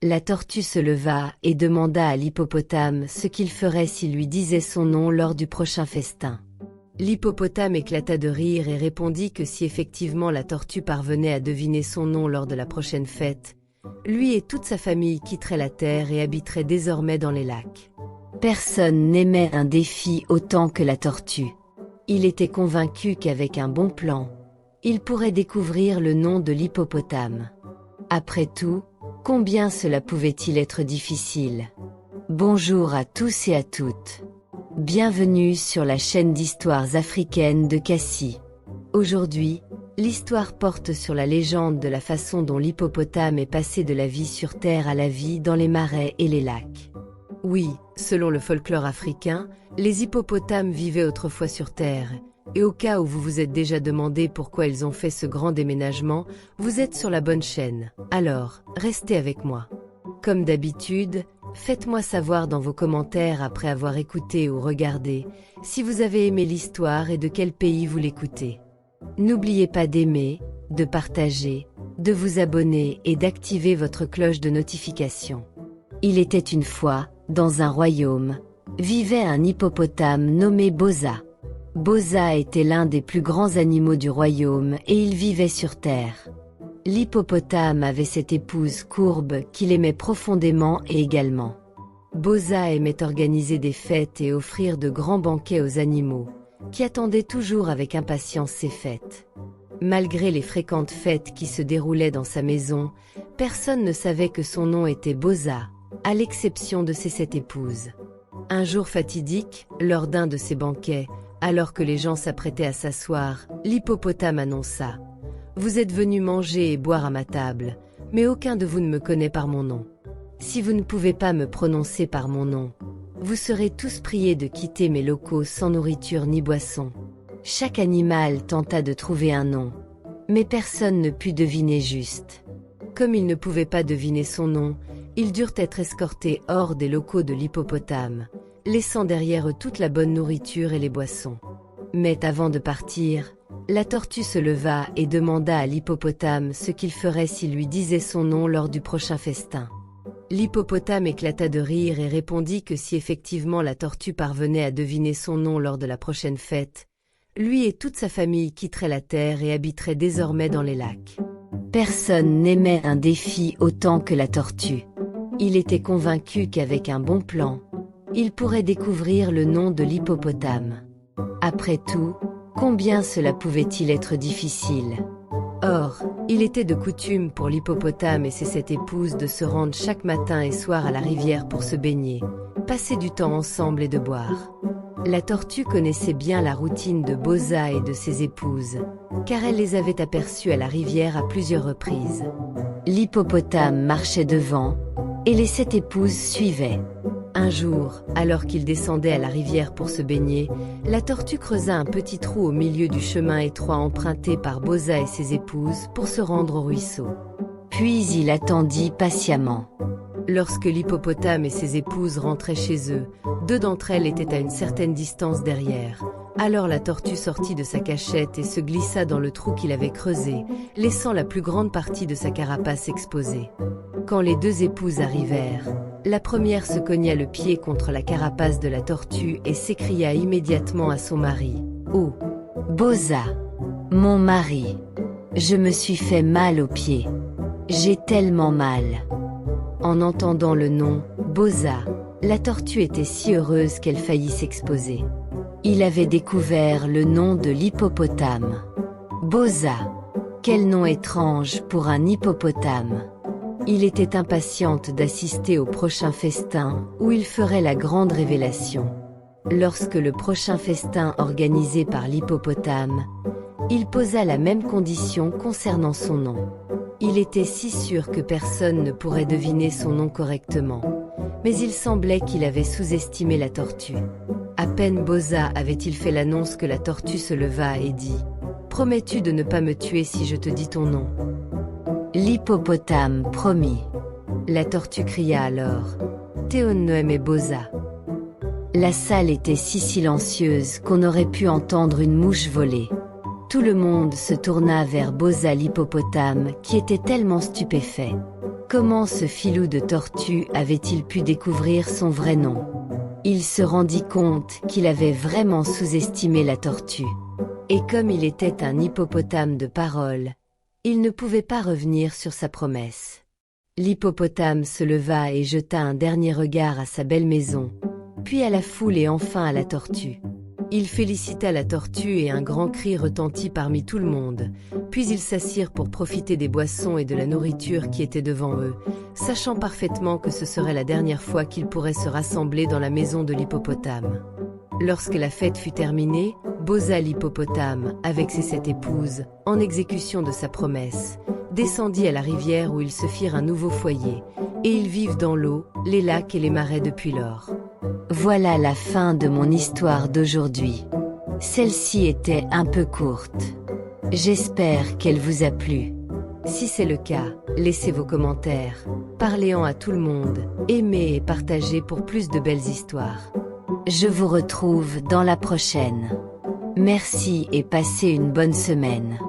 La tortue se leva et demanda à l'hippopotame ce qu'il ferait s'il lui disait son nom lors du prochain festin. L'hippopotame éclata de rire et répondit que si effectivement la tortue parvenait à deviner son nom lors de la prochaine fête, lui et toute sa famille quitteraient la terre et habiteraient désormais dans les lacs. Personne n'aimait un défi autant que la tortue. Il était convaincu qu'avec un bon plan, il pourrait découvrir le nom de l'hippopotame. Après tout, combien cela pouvait-il être difficile? Bonjour à tous et à toutes. Bienvenue sur la chaîne d'histoires africaines de Cassie. Aujourd'hui, l'histoire porte sur la légende de la façon dont l'hippopotame est passé de la vie sur Terre à la vie dans les marais et les lacs. Oui, selon le folklore africain, les hippopotames vivaient autrefois sur Terre, et au cas où vous vous êtes déjà demandé pourquoi ils ont fait ce grand déménagement, vous êtes sur la bonne chaîne. Alors, restez avec moi. Comme d'habitude, faites-moi savoir dans vos commentaires après avoir écouté ou regardé, si vous avez aimé l'histoire et de quel pays vous l'écoutez. N'oubliez pas d'aimer, de partager, de vous abonner et d'activer votre cloche de notification. Il était une fois, dans un royaume, vivait un hippopotame nommé Boza. Boza était l'un des plus grands animaux du royaume et il vivait sur terre. L'hippopotame avait cette épouse courbe qu'il aimait profondément et également. Boza aimait organiser des fêtes et offrir de grands banquets aux animaux, qui attendaient toujours avec impatience ces fêtes. Malgré les fréquentes fêtes qui se déroulaient dans sa maison, personne ne savait que son nom était Boza, à l'exception de ses 7 épouses. Un jour fatidique, lors d'un de ces banquets, alors que les gens s'apprêtaient à s'asseoir, l'hippopotame annonça « Vous êtes venus manger et boire à ma table, mais aucun de vous ne me connaît par mon nom. Si vous ne pouvez pas me prononcer par mon nom, vous serez tous priés de quitter mes locaux sans nourriture ni boisson. » Chaque animal tenta de trouver un nom, mais personne ne put deviner juste. Comme ils ne pouvaient pas deviner son nom, ils durent être escortés hors des locaux de l'hippopotame, laissant derrière eux toute la bonne nourriture et les boissons. Mais avant de partir, la tortue se leva et demanda à l'hippopotame ce qu'il ferait s'il lui disait son nom lors du prochain festin. L'hippopotame éclata de rire et répondit que si effectivement la tortue parvenait à deviner son nom lors de la prochaine fête, lui et toute sa famille quitteraient la terre et habiteraient désormais dans les lacs. Personne n'aimait un défi autant que la tortue. Il était convaincu qu'avec un bon plan, il pourrait découvrir le nom de l'hippopotame. Après tout, combien cela pouvait-il être difficile? Or, il était de coutume pour l'hippopotame et ses 7 épouses de se rendre chaque matin et soir à la rivière pour se baigner, passer du temps ensemble et de boire. La tortue connaissait bien la routine de Boza et de ses épouses, car elle les avait aperçues à la rivière à plusieurs reprises. L'hippopotame marchait devant, et les 7 épouses suivaient. Un jour, alors qu'ils descendaient à la rivière pour se baigner, la tortue creusa un petit trou au milieu du chemin étroit emprunté par Boza et ses épouses pour se rendre au ruisseau. Puis il attendit patiemment. Lorsque l'hippopotame et ses épouses rentraient chez eux, 2 d'entre elles étaient à une certaine distance derrière. Alors la tortue sortit de sa cachette et se glissa dans le trou qu'il avait creusé, laissant la plus grande partie de sa carapace exposée. Quand les 2 épouses arrivèrent, la première se cogna le pied contre la carapace de la tortue et s'écria immédiatement à son mari « Oh, Boza, mon mari, je me suis fait mal aux pieds. J'ai tellement mal. » En entendant le nom « Boza », la tortue était si heureuse qu'elle faillit s'exposer. Il avait découvert le nom de l'hippopotame. Boza, quel nom étrange pour un hippopotame. Il était impatiente d'assister au prochain festin où il ferait la grande révélation. Lorsque le prochain festin organisé par l'hippopotame, il posa la même condition concernant son nom. Il était si sûr que personne ne pourrait deviner son nom correctement, mais il semblait qu'il avait sous-estimé la tortue. À peine Boza avait-il fait l'annonce que la tortue se leva et dit « Promets-tu de ne pas me tuer si je te dis ton nom ?» L'hippopotame promit. La tortue cria alors « Théonoème et Boza ». La salle était si silencieuse qu'on aurait pu entendre une mouche voler. Tout le monde se tourna vers Boza l'hippopotame qui était tellement stupéfait. Comment ce filou de tortue avait-il pu découvrir son vrai nom? Il se rendit compte qu'il avait vraiment sous-estimé la tortue. Et comme il était un hippopotame de parole, il ne pouvait pas revenir sur sa promesse. L'hippopotame se leva et jeta un dernier regard à sa belle maison, puis à la foule et enfin à la tortue. Il félicita la tortue et un grand cri retentit parmi tout le monde, puis ils s'assirent pour profiter des boissons et de la nourriture qui étaient devant eux, sachant parfaitement que ce serait la dernière fois qu'ils pourraient se rassembler dans la maison de l'hippopotame. Lorsque la fête fut terminée, Bozza l'hippopotame, avec ses 7 épouses, en exécution de sa promesse, descendit à la rivière où ils se firent un nouveau foyer, et ils vivent dans l'eau, les lacs et les marais depuis lors. Voilà la fin de mon histoire d'aujourd'hui. Celle-ci était un peu courte. J'espère qu'elle vous a plu. Si c'est le cas, laissez vos commentaires, parlez-en à tout le monde, aimez et partagez pour plus de belles histoires. Je vous retrouve dans la prochaine. Merci et passez une bonne semaine.